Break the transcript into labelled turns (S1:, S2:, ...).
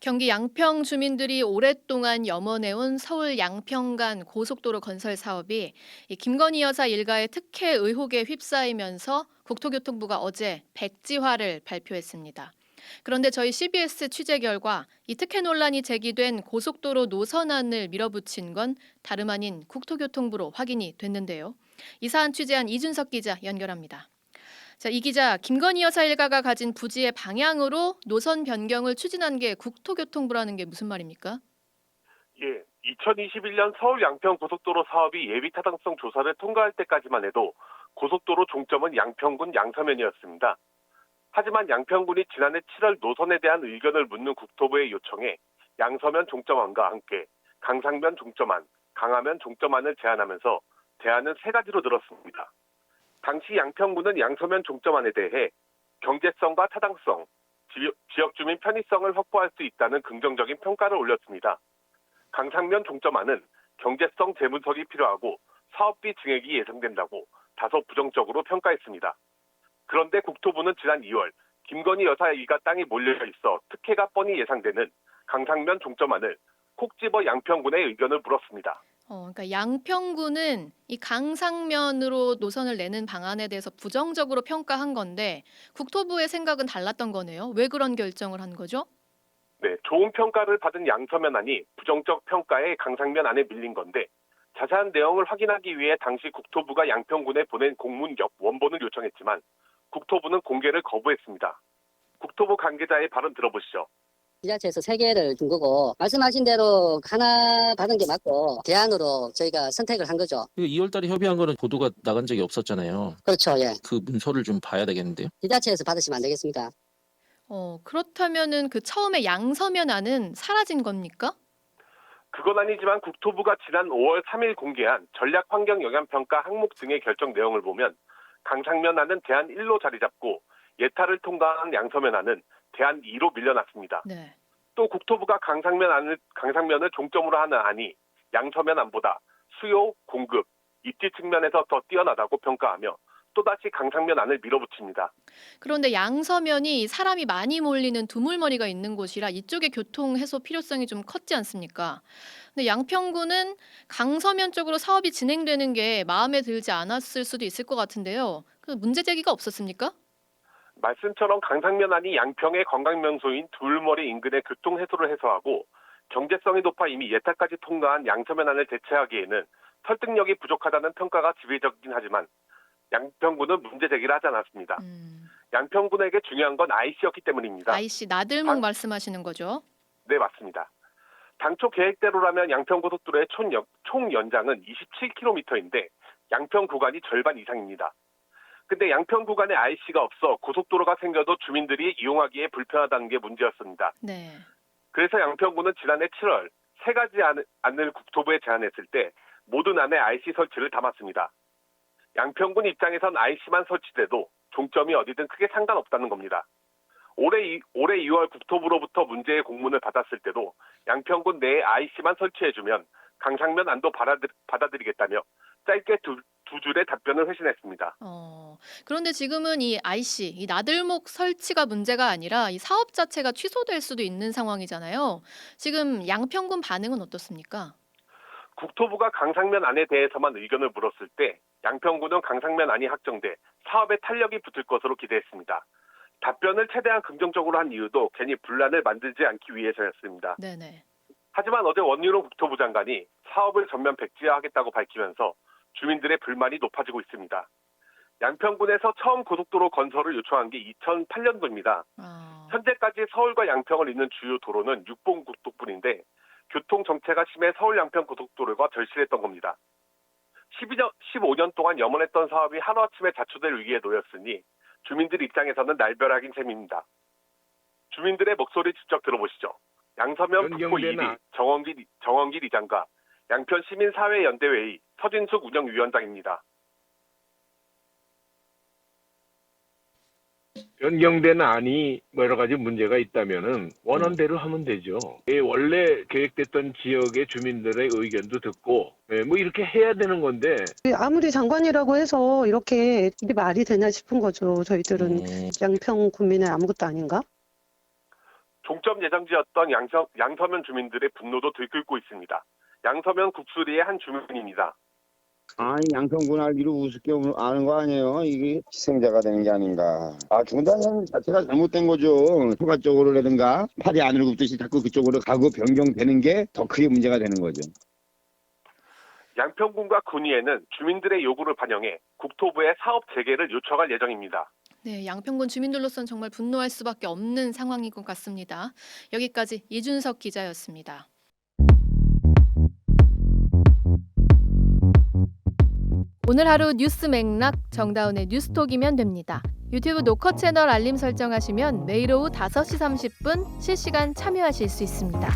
S1: 경기 양평 주민들이 오랫동안 염원해온 서울 양평 간 고속도로 건설 사업이 이 김건희 여사 일가의 특혜 의혹에 휩싸이면서 국토교통부가 어제 백지화를 발표했습니다. 그런데 저희 CBS 취재 결과 이 특혜 논란이 제기된 고속도로 노선안을 밀어붙인 건 다름 아닌 국토교통부로 확인이 됐는데요. 이 사안 취재한 이준석 기자 연결합니다. 자, 이 기자, 김건희 여사 일가가 가진 부지의 방향으로 노선 변경을 추진한 게 국토교통부라는 게 무슨 말입니까?
S2: 예, 2021년 서울 양평 고속도로 사업이 예비 타당성 조사를 통과할 때까지만 해도 고속도로 종점은 양평군 양서면이었습니다. 하지만 양평군이 지난해 7월 노선에 대한 의견을 묻는 국토부의 요청에 양서면 종점안과 함께 강상면 종점안, 강하면 종점안을 제안하면서 대안은 세 가지로 늘었습니다. 당시 양평군은 양서면 종점안에 대해 경제성과 타당성, 지역 주민 편의성을 확보할 수 있다는 긍정적인 평가를 올렸습니다. 강상면 종점안은 경제성 재분석이 필요하고 사업비 증액이 예상된다고 다소 부정적으로 평가했습니다. 그런데 국토부는 지난 2월 김건희 여사 일가 땅이 몰려 있어 특혜가 뻔히 예상되는 강상면 종점안을 콕 집어 양평군의 의견을 물었습니다.
S1: 그러니까 양평구는 이 강상면으로 노선을 내는 방안에 대해서 부정적으로 평가한 건데 국토부의 생각은 달랐던 거네요. 왜 그런 결정을 한 거죠?
S2: 네, 좋은 평가를 받은 양서면안이 부정적 평가에 강상면 안에 밀린 건데 자세한 내용을 확인하기 위해 당시 국토부가 양평군에 보낸 공문 옆 원본을 요청했지만 국토부는 공개를 거부했습니다. 국토부 관계자의 발언 들어보시죠.
S3: 지자체에서 세 개를 준 거고 말씀하신 대로 하나 받은 게 맞고 대안으로 저희가 선택을 한 거죠.
S4: 2월 달에 협의한 거는 보도가 나간 적이 없었잖아요.
S3: 그렇죠. 예.
S4: 그 문서를 좀 봐야 되겠는데요.
S3: 지자체에서 받으시면 안 되겠습니다.
S1: 그렇다면은 그 처음에 양서면안은 사라진 겁니까?
S2: 그건 아니지만 국토부가 지난 5월 3일 공개한 전략환경영향평가 항목 등의 결정 내용을 보면 강상면안은 대안 1로 자리 잡고 예타를 통과한 양서면안은 대안 2로 밀려났습니다.
S1: 네.
S2: 또 국토부가 강상면을 종점으로 하는 안이 양서면안보다 수요, 공급, 입지 측면에서 더 뛰어나다고 평가하며 또다시 강상면안을 밀어붙입니다.
S1: 그런데 양서면이 사람이 많이 몰리는 두물머리가 있는 곳이라 이쪽의 교통 해소 필요성이 좀 컸지 않습니까? 근데 양평구는 강서면 쪽으로 사업이 진행되는 게 마음에 들지 않았을 수도 있을 것 같은데요. 그 문제 제기가 없었습니까?
S2: 말씀처럼 강상면안이 양평의 관광명소인 두물머리 인근의 교통 해소를 해소하고 경제성이 높아 이미 예타까지 통과한 양서면안을 대체하기에는 설득력이 부족하다는 평가가 지배적이긴 하지만 양평군은 문제 제기를 하지 않았습니다. 양평군에게 중요한 건 IC였기 때문입니다.
S1: IC 나들목 말씀하시는 거죠?
S2: 네, 맞습니다. 당초 계획대로라면 양평고속도로의 총 연장은 27km인데 양평 구간이 절반 이상입니다. 근데 양평 구간에 IC가 없어 고속도로가 생겨도 주민들이 이용하기에 불편하다는 게 문제였습니다.
S1: 네.
S2: 그래서 양평구는 지난해 7월 세 가지 안을 국토부에 제안했을 때 모든 안에 IC 설치를 담았습니다. 양평군 입장에선 IC만 설치돼도 종점이 어디든 크게 상관없다는 겁니다. 올해 2월 국토부로부터 문제의 공문을 받았을 때도 양평군 내에 IC만 설치해주면 강상면 안도 받아들이겠다며 짧게 두 줄의 답변을 회신했습니다.
S1: 그런데 지금은 이 IC, 이 나들목 설치가 문제가 아니라 이 사업 자체가 취소될 수도 있는 상황이잖아요. 지금 양평군 반응은 어떻습니까?
S2: 국토부가 강상면 안에 대해서만 의견을 물었을 때 양평군은 강상면 안이 확정돼 사업에 탄력이 붙을 것으로 기대했습니다. 답변을 최대한 긍정적으로 한 이유도 괜히 분란을 만들지 않기 위해서였습니다.
S1: 네네.
S2: 하지만 어제 원유로 국토부 장관이 사업을 전면 백지화하겠다고 밝히면서 주민들의 불만이 높아지고 있습니다. 양평군에서 처음 고속도로 건설을 요청한 게 2008년도입니다. 현재까지 서울과 양평을 잇는 주요 도로는 6번 국도뿐인데 교통 정체가 심해 서울 양평 고속도로가 절실했던 겁니다. 15년 동안 염원했던 사업이 하루아침에 자초될 위기에 놓였으니 주민들 입장에서는 날벼락인 셈입니다. 주민들의 목소리 직접 들어보시죠. 양서면 북포 2리 정원길 이장과 양평 시민사회연대회의 서진숙 운영위원장입니다.
S5: 변경된 안이 여러 가지 문제가 있다면은 원안대로 하면 되죠. 원래 계획됐던 지역의 주민들의 의견도 듣고 뭐 이렇게 해야 되는 건데
S6: 아무리 장관이라고 해서 이렇게 이게 말이 되나 싶은 거죠. 저희들은 양평 군민의 아무것도 아닌가?
S2: 종점 예정지였던 양서면 주민들의 분노도 들끓고 있습니다. 양서면 국수리의 한 주민입니다.
S7: 아니 양평군 알기로 우습게 아는 거 아니에요? 이게 희생자가 되는 게 아닌가. 중단선 자체가 잘못된 거죠. 휴가 쪽으로라든가 팔이 안으로 굽듯이 자꾸 그쪽으로 가고 변경되는 게 더 크게 문제가 되는 거죠.
S2: 양평군과 군위에는 주민들의 요구를 반영해 국토부에 사업 재개를 요청할 예정입니다.
S1: 네, 양평군 주민들로선 정말 분노할 수밖에 없는 상황인 것 같습니다. 여기까지 이준석 기자였습니다. 오늘 하루 뉴스 맥락 정다운의 뉴스톡이면 됩니다. 유튜브 노컷 채널 알림 설정하시면 매일 오후 5시 30분 실시간 참여하실 수 있습니다.